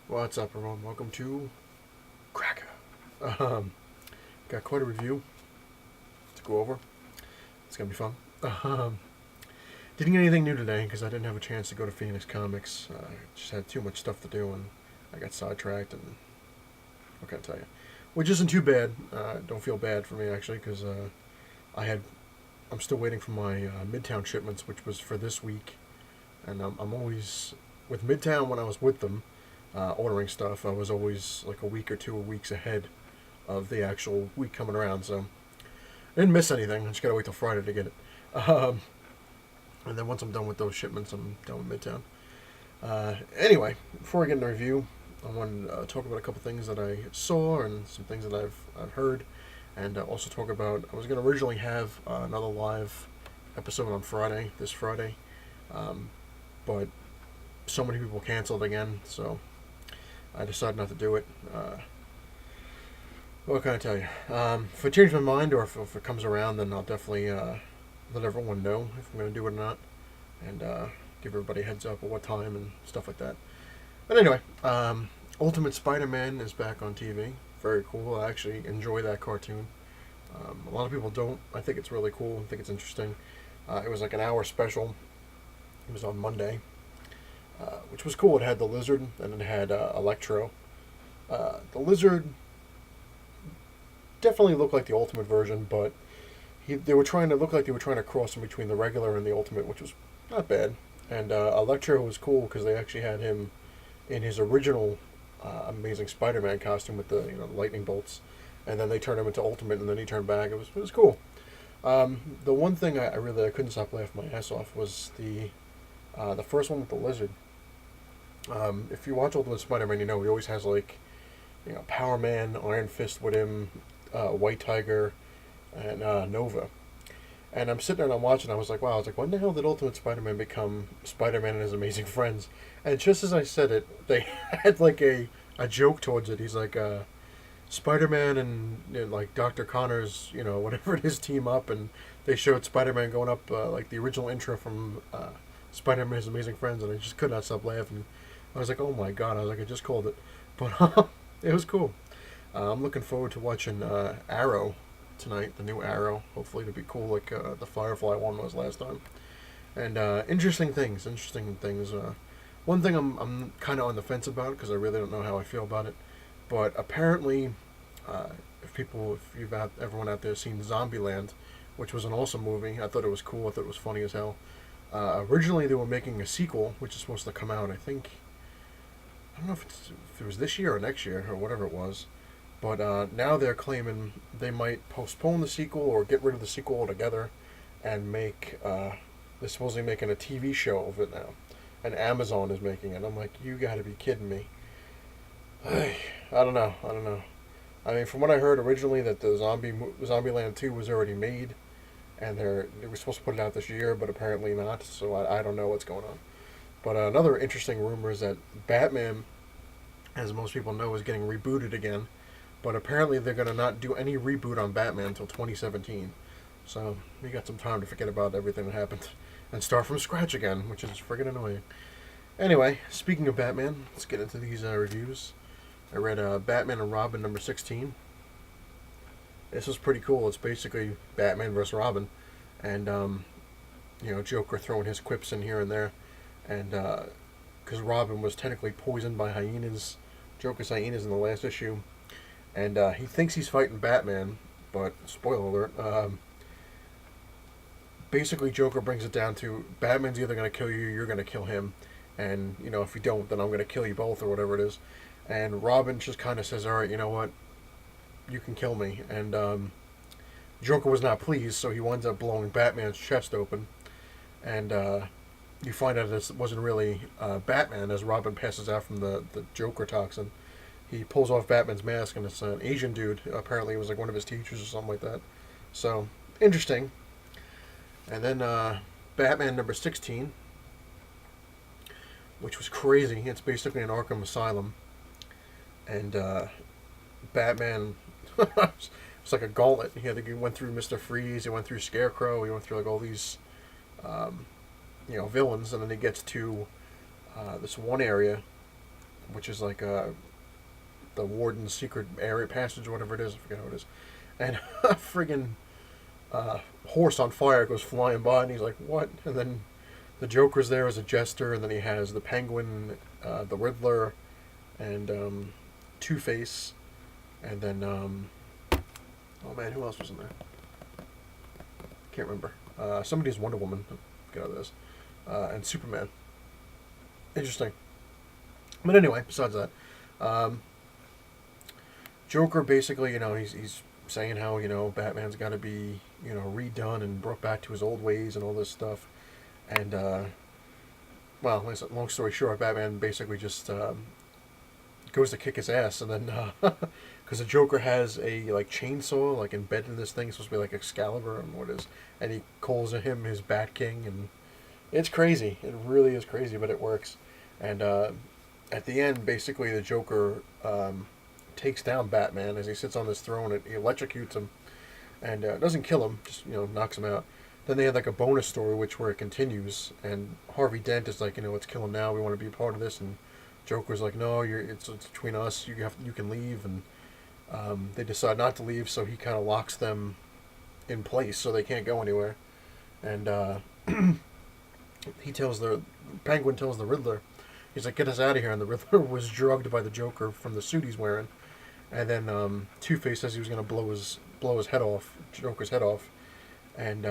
What's up, everyone? Welcome to Cracka. Um, got quite a review to go over. It's gonna be fun. Um, didn't get anything new today because I didn't have a chance to go to Phoenix Comics. I just had too much stuff to do and I got sidetracked. And what can I tell you? Which isn't too bad. Don't feel bad for me actually because I had. I'm still waiting for my Midtown shipments, which was for this week. And I'm always with Midtown when I was with them. Ordering stuff, I was always like a week or 2 weeks ahead of the actual week coming around, so I didn't miss anything. I just gotta wait till Friday to get it. Um, and then once I'm done with those shipments, I'm done with Midtown. Anyway, before I get into the review, I want to talk about a couple things that I saw and some things that I've heard, and also talk about. I was gonna originally have another live episode on Friday, this Friday, but so many people canceled again, so I decided not to do it. What can I tell you? If I change my mind or if it comes around, then I'll definitely let everyone know if I'm going to do it or not, and give everybody a heads up of what time and stuff like that. But anyway, Ultimate Spider-Man is back on TV. Very cool. I actually enjoy that cartoon. A lot of people don't. I think it's really cool. I think it's interesting. It was like an hour special. It was on Monday, which was cool. It had the Lizard and it had Electro. The Lizard definitely looked like the Ultimate version, but they were trying to look like they were trying to cross in between the regular and the Ultimate, which was not bad. And Electro was cool because they actually had him in his original Amazing Spider-Man costume with the lightning bolts, and then they turned him into Ultimate, and then he turned back. It was cool. The one thing I couldn't stop laughing my ass off was the first one with the Lizard. If you watch Ultimate Spider-Man, you know he always has like Power Man, Iron Fist with him, White Tiger, and Nova. And I'm sitting there and I'm watching. I was like, wow. I was like, when the hell did Ultimate Spider-Man become Spider-Man and his amazing friends? And just as I said it, they had like a joke towards it. He's like, Spider-Man and like Dr. Connors, whatever it is, team up, and they showed Spider-Man going up like the original intro from Spider-Man and his amazing friends, and I just could not stop laughing. I was like, oh my god. I was like, I just called it, but it was cool. I'm looking forward to watching Arrow tonight, the new Arrow. Hopefully, it'll be cool like the Firefly one was last time. And interesting ththings. Interesting things. One thing I'm kind of on the fence about because I really don't know how I feel about it. But apparently, if you've everyone out there seen Zombieland, which was an awesome movie, I thought it was cool. I thought it was funny as hell. Originally, they were making a sequel, which is supposed to come out. I don't know if it was this year or next year or whatever it was. But now they're claiming they might postpone the sequel or get rid of the sequel altogether and make. They're supposedly making a TV show of it now. And Amazon is making it. I'm like, you gotta be kidding me. I don't know. I don't know. I mean, from what I heard originally, that the Zombieland 2 was already made, and they were supposed to put it out this year, but apparently not. So I don't know what's going on. But another interesting rumor is that Batman, as most people know, is getting rebooted again. But apparently they're going to not do any reboot on Batman until 2017. So we got some time to forget about everything that happened and start from scratch again, which is friggin' annoying. Anyway, speaking of Batman, let's get into these reviews. I read Batman and Robin number 16. This was pretty cool. It's basically Batman versus Robin. And, Joker throwing his quips in here and there. And, because Robin was technically poisoned by hyenas, Joker's hyenas in the last issue. And he thinks he's fighting Batman, but spoiler alert. Basically, Joker brings it down to Batman's either going to kill you, or you're going to kill him, and if you don't, then I'm going to kill you both, or whatever it is. And Robin just kind of says, "All right, you know what? You can kill me." And Joker was not pleased, so he winds up blowing Batman's chest open, and you find out this wasn't really Batman as Robin passes out from the Joker toxin. He pulls off Batman's mask, and it's an Asian dude. Apparently, it was like one of his teachers or something like that. So, interesting. And then Batman number 16, which was crazy. It's basically an Arkham Asylum. And Batman, it's like a gauntlet. He went through Mr. Freeze, he went through Scarecrow, he went through like all these, villains, and then he gets to this one area which is like the warden's secret area passage or whatever it is. I forget how it is. And a friggin' horse on fire goes flying by, and he's like, "What?" And then the Joker's there as a jester, and then he has the Penguin, the Riddler, and Two Face, and then oh man, who else was in there? Can't remember. Somebody's Wonder Woman. Get out of this. And Superman. Interesting. But anyway, besides that, Joker basically, he's saying how Batman's got to be redone and brought back to his old ways and all this stuff, and well, long story short, Batman basically just goes to kick his ass, and then because the Joker has a like chainsaw like embedded in this thing, it's supposed to be like Excalibur and what it is, and he calls him his Bat King, and it's crazy. It really is crazy, but it works. And at the end, basically, the Joker takes down Batman as he sits on this throne. He electrocutes him, and doesn't kill him, just knocks him out. Then they had like a bonus story, where it continues, and Harvey Dent is like, let's kill him now. We want to be a part of this, and Joker's like, no, it's between us. You can leave, and they decide not to leave, so he kind of locks them in place, so they can't go anywhere. And Penguin tells the Riddler, he's like, get us out of here. And the Riddler was drugged by the Joker from the suit he's wearing. And then Two Face says he was going to blow his head off, Joker's head off. And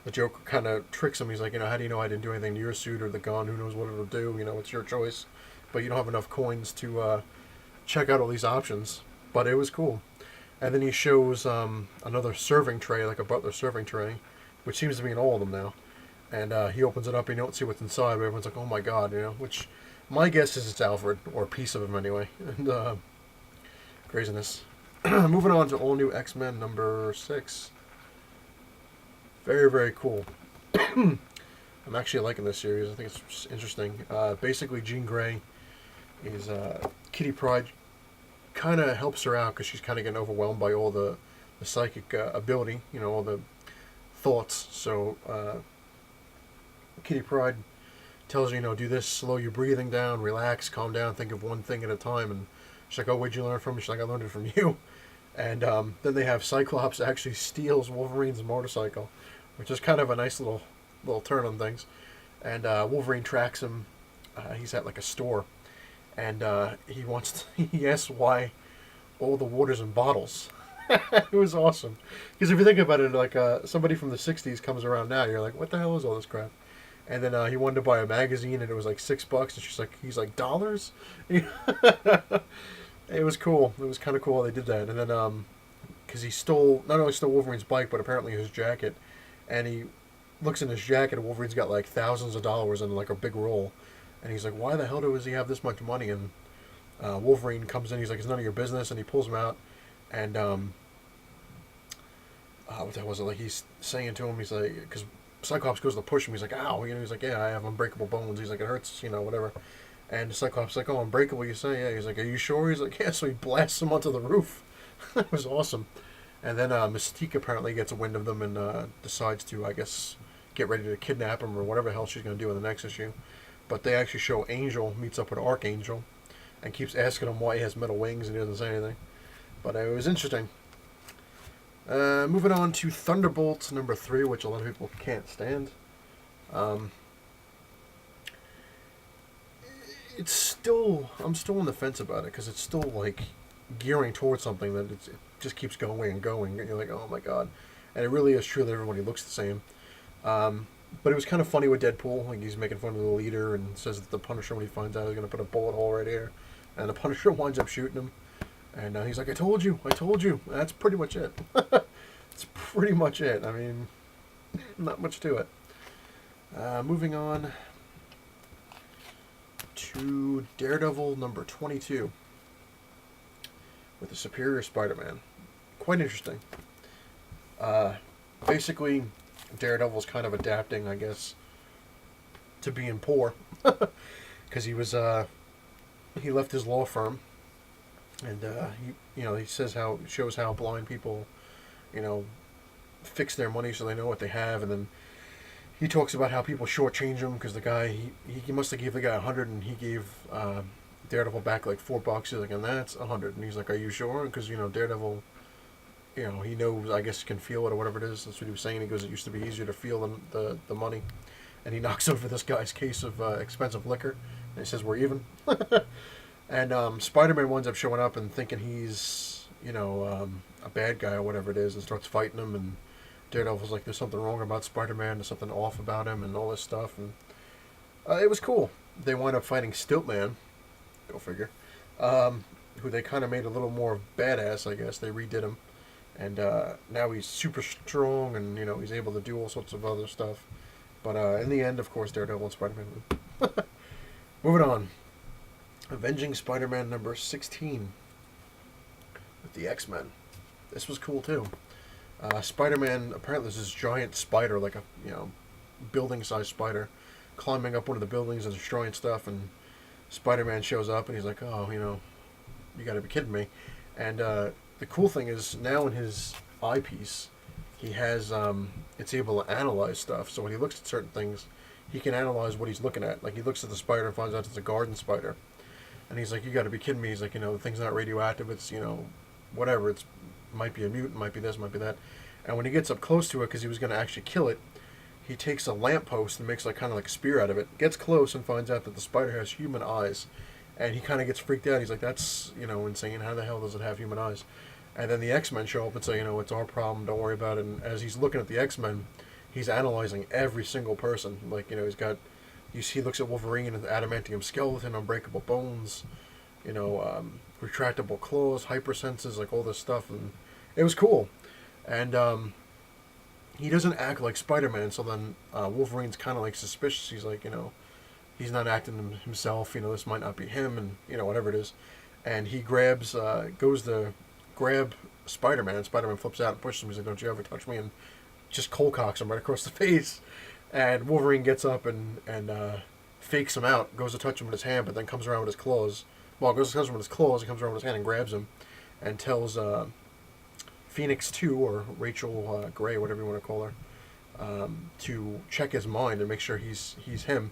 the Joker kind of tricks him. He's like, how do you know I didn't do anything to your suit or the gun? Who knows what it'll do? It's your choice. But you don't have enough coins to check out all these options. But it was cool. And then he shows another serving tray, like a butler serving tray, which seems to be in all of them now. And he opens it up, and you don't see what's inside, but everyone's like, oh my god, which my guess is it's Alfred, or a piece of him anyway. And craziness. Moving on to all new X-Men number 6. Very, very cool. I'm actually liking this series. I think it's interesting. Basically, Jean Grey is Kitty Pryde kind of helps her out because she's kind of getting overwhelmed by all the psychic ability, all the thoughts. So Kitty Pryde tells her, do this, slow your breathing down, relax, calm down, think of one thing at a time. And she's like, oh, where'd you learn it from? She's like, I learned it from you. And then they have Cyclops actually steals Wolverine's motorcycle, which is kind of a nice little turn on things. And Wolverine tracks him. He's at like a store, and he asks why all the water's in bottles. It was awesome, because if you think about it, like somebody from the '60s comes around now, you're like, what the hell is all this crap? And then he wanted to buy a magazine, and it was like $6, and he's like, dollars? It was cool. It was kind of cool how they did that. And then, because he not only stole Wolverine's bike, but apparently his jacket, and he looks in his jacket, and Wolverine's got like thousands of dollars in like a big roll, and he's like, why the hell does he have this much money? And Wolverine comes in, he's like, it's none of your business, and he pulls him out, and what the hell was it? Like, he's saying to him, he's like, because Cyclops goes to push him, he's like, ow, he's like, yeah, I have unbreakable bones. He's like, it hurts, whatever. And Cyclops is like, oh, unbreakable, you say? Yeah. He's like, are you sure? He's like, yeah. So he blasts him onto the roof. It was awesome. And then Mystique apparently gets a wind of them and decides to, I guess, get ready to kidnap him or whatever the hell she's going to do in the next issue. But they actually show Angel meets up with Archangel and keeps asking him why he has metal wings, and he doesn't say anything. But it was interesting. Moving on to Thunderbolts number 3, which a lot of people can't stand. I'm still on the fence about it, because it's still like gearing towards something that it just keeps going and going. And you're like, oh my god. And it really is true that everybody looks the same. But it was kind of funny with Deadpool. Like, he's making fun of the leader and says that the Punisher, when he finds out, is going to put a bullet hole right here. And the Punisher winds up shooting him. And he's like, I told you. And that's pretty much it. That's pretty much it. I mean, not much to it. Moving on to Daredevil number 22 with the Superior Spider-Man. Quite interesting. Basically, Daredevil's kind of adapting, I guess, to being poor, because he left his law firm, and he shows how blind people, fix their money so they know what they have, and then he talks about how people shortchange him because the guy he must have gave the guy 100 and he gave Daredevil back like $4. He's like, and that's 100, and he's like, are you sure? Because Daredevil, he knows, I guess, can feel it or whatever it is. That's what he was saying. He goes, it used to be easier to feel than the money, and he knocks over this guy's case of expensive liquor, and he says, we're even. And Spider-Man winds up showing up and thinking he's a bad guy or whatever it is, and starts fighting him, and Daredevil's like, there's something wrong about Spider-Man, there's something off about him, and all this stuff, and it was cool. They wind up fighting Stiltman, go figure, who they kind of made a little more badass, I guess. They redid him, and now he's super strong, and he's able to do all sorts of other stuff. But in the end, of course, Daredevil and Spider-Man win. Moving on, Avenging Spider-Man number 16 with the X-Men. This was cool too. Spider-Man, apparently there's this giant spider, like a building-sized spider, climbing up one of the buildings and destroying stuff, and Spider-Man shows up and he's like, oh, you gotta be kidding me. And the cool thing is, now in his eyepiece, he has, it's able to analyze stuff. So when he looks at certain things, he can analyze what he's looking at. Like, he looks at the spider and finds out it's a garden spider. And he's like, you gotta be kidding me. He's like, the thing's not radioactive, it's, whatever, it's might be a mutant, might be this, might be that. And when he gets up close to it, because he was going to actually kill it, he takes a lamppost and makes kind of like a spear out of it, gets close and finds out that the spider has human eyes. And he kind of gets freaked out. He's like, that's, insane. How the hell does it have human eyes? And then the X-Men show up and say, it's our problem, don't worry about it. And as he's looking at the X-Men, he's analyzing every single person. Like, he's got, he looks at Wolverine and the adamantium skeleton, unbreakable bones, retractable claws, hypersenses, like all this stuff, and it was cool. And he doesn't act like Spider-Man, so then Wolverine's kind of like suspicious. He's like, he's not acting himself. This might not be him, and whatever it is. And he goes to grab Spider-Man, and Spider-Man flips out and pushes him. He's like, don't you ever touch me, and just cold cocks him right across the face. And Wolverine gets up and fakes him out, goes to touch him with his hand, but then comes around with his claws. Well, goes to touch him with his claws, he comes around with his hand and grabs him, and tells Phoenix 2, or Rachel Gray, whatever you want to call her, to check his mind and make sure he's him.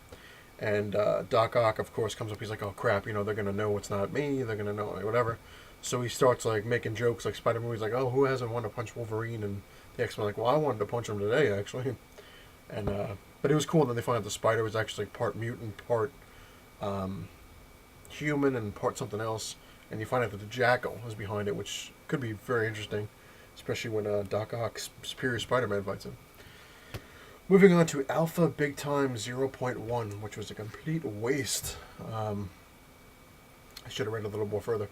And Doc Ock, of course, comes up. He's like, oh, crap, they're going to know it's not me. They're going to know, whatever. So he starts, making jokes, like Spider-Man. He's like, oh, who hasn't wanted to punch Wolverine? And the X-Men are like, well, I wanted to punch him today, actually. And but it was cool. And then they find out the spider was actually part mutant, part human, and part something else. And you find out that the Jackal is behind it, which could be very interesting, especially when Doc Ock's Superior Spider-Man fights him. Moving on to Alpha Big Time 0.1, which was a complete waste. I should have read a little more further.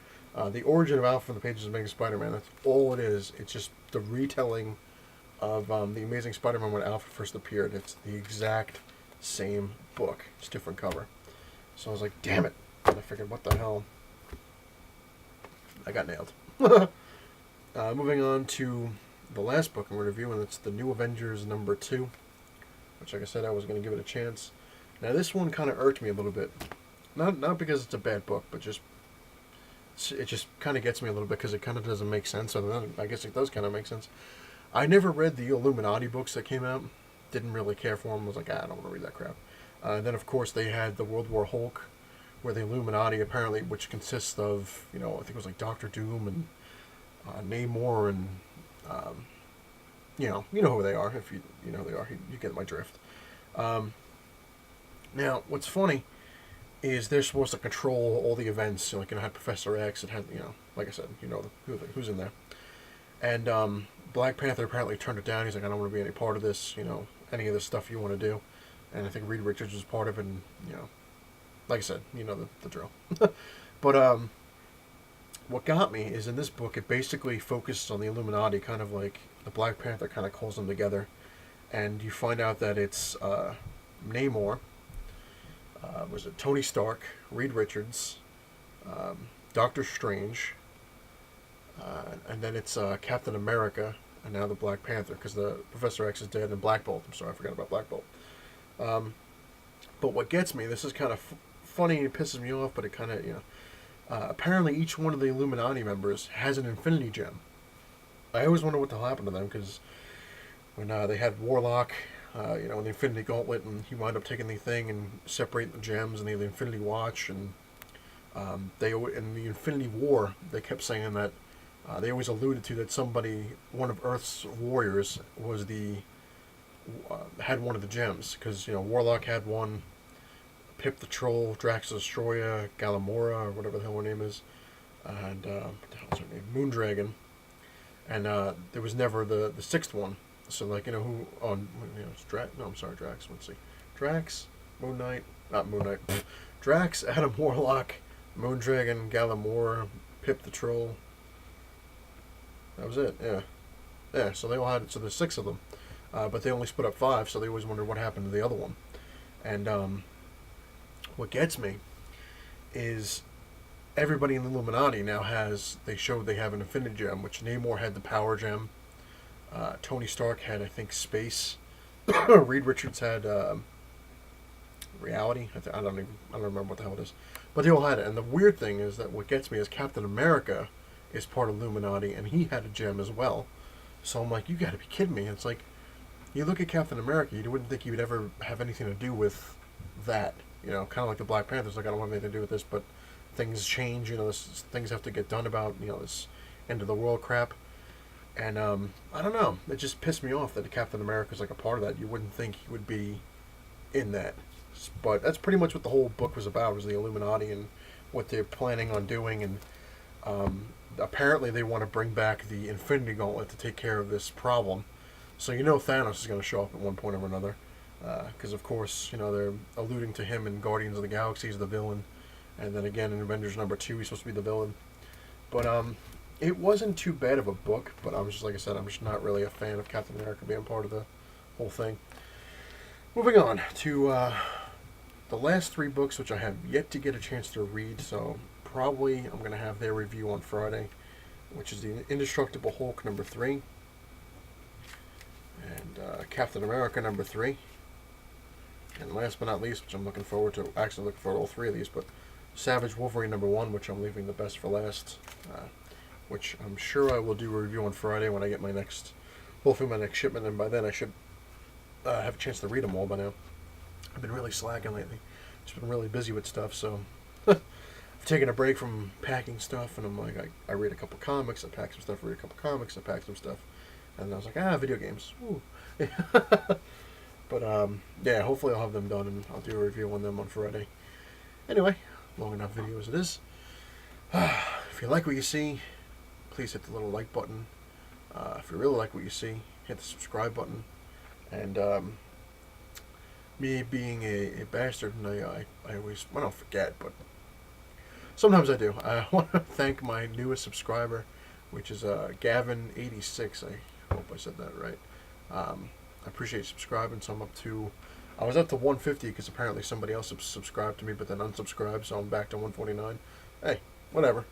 The origin of Alpha from the pages of Amazing Spider-Man, that's all it is. It's just the retelling of The Amazing Spider-Man when Alpha first appeared. It's the exact same book, just different cover. So I was like, damn it. And I figured, what the hell? I got nailed. Moving on to the last book I'm reviewing, it's The New Avengers number 2, which, like I said, I was going to give it a chance. Now, this one kind of irked me a little bit. Not because it's a bad book, but it just kind of gets me a little bit because it kind of doesn't make sense. Other than, I guess it does kind of make sense. I never read the Illuminati books that came out. Didn't really care for them. I was like, I don't want to read that crap. Then, of course, they had the World War Hulk, where the Illuminati, apparently, which consists of, I think it was like Doctor Doom and Namor and, you know who they are. If you know who they are, you get my drift. Now, what's funny is they're supposed to control all the events. It had Professor X. It had, like I said, who's in there. And Black Panther apparently turned it down. He's like, I don't want to be any part of this, any of this stuff you want to do. And I think Reed Richards was part of it, and, like I said, the drill. But what got me is in this book, it basically focuses on the Illuminati, kind of like the Black Panther kind of calls them together. And you find out that it's Namor, was it Tony Stark, Reed Richards, Doctor Strange, and then it's Captain America, and now the Black Panther, because the Professor X is dead, and Black Bolt. I'm sorry, I forgot about Black Bolt. But what gets me, this is kind of funny, it pisses me off, but it kind of, apparently each one of the Illuminati members has an Infinity Gem. I always wonder what the hell happened to them, because when they had Warlock, in the Infinity Gauntlet, and he wound up taking the thing and separating the gems, and the Infinity Watch, and they in the Infinity War they kept saying that they always alluded to that one of Earth's warriors, was had one of the gems, because Warlock had one, Pip the Troll, Drax the Destroyer, Galamora, or whatever the hell her name is, and what the hell's her name, Moondragon, and there was never the sixth one. So who on it's Drax? No, I'm sorry, Drax. Let's see, Drax, Moon Knight, not Moon Knight, Drax, Adam Warlock, Moondragon, Galamora, Pip the Troll. That was it. Yeah. So they all had it. So there's 6 of them, but they only split up 5. So they always wondered what happened to the other one. And what gets me is everybody in the Illuminati now they showed they have an Infinity Gem, which Namor had the Power Gem. Tony Stark had, I think, Space. Reed Richards had Reality. I don't remember what the hell it is, but they all had it. And the weird thing is that what gets me is Captain America is part of Illuminati, and he had a gem as well. So I'm like, you got to be kidding me! It's like, you look at Captain America, you wouldn't think he would ever have anything to do with that. Kind of like the Black Panthers. Like, I don't have anything to do with this, but things change. Things have to get done about this end of the world crap. And I don't know. It just pissed me off that Captain America is like a part of that. You wouldn't think he would be in that, but that's pretty much what the whole book was about. Was the Illuminati and what they're planning on doing. And apparently they want to bring back the Infinity Gauntlet to take care of this problem. So Thanos is going to show up at one point or another, because of course they're alluding to him in Guardians of the Galaxy as the villain, and then again in Avengers #2 he's supposed to be the villain. But it wasn't too bad of a book, but I'm just, like I said, I'm just not really a fan of Captain America being part of the whole thing. Moving on to the last 3 books, which I have yet to get a chance to read, so probably I'm going to have their review on Friday, which is the Indestructible Hulk #3, and Captain America #3, and last but not least, which I'm looking forward to, actually looking forward to all 3 of these, but Savage Wolverine #1, which I'm leaving the best for last, which I'm sure I will do a review on Friday when I get hopefully my next shipment, and by then I should have a chance to read them all by now. I've been really slacking lately. Just been really busy with stuff, so I've taken a break from packing stuff, and I'm like, I read a couple comics, I pack some stuff, read a couple comics, I pack some stuff, and I was like, video games. Ooh. But yeah, hopefully I'll have them done, and I'll do a review on them on Friday. Anyway, long enough video as it is. If you like what you see, please hit the little like button. If you really like what you see, hit the subscribe button. And me being a bastard, and I always, I don't forget, but sometimes I do. I want to thank my newest subscriber, which is Gavin86. I hope I said that right. I appreciate you subscribing. So I was up to 150 because apparently somebody else subscribed to me, but then unsubscribed, so I'm back to 149. Hey, whatever.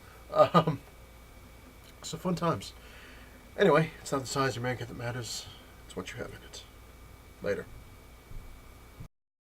So fun times. Anyway, it's not the size of your man that matters. It's what you have in it. Later.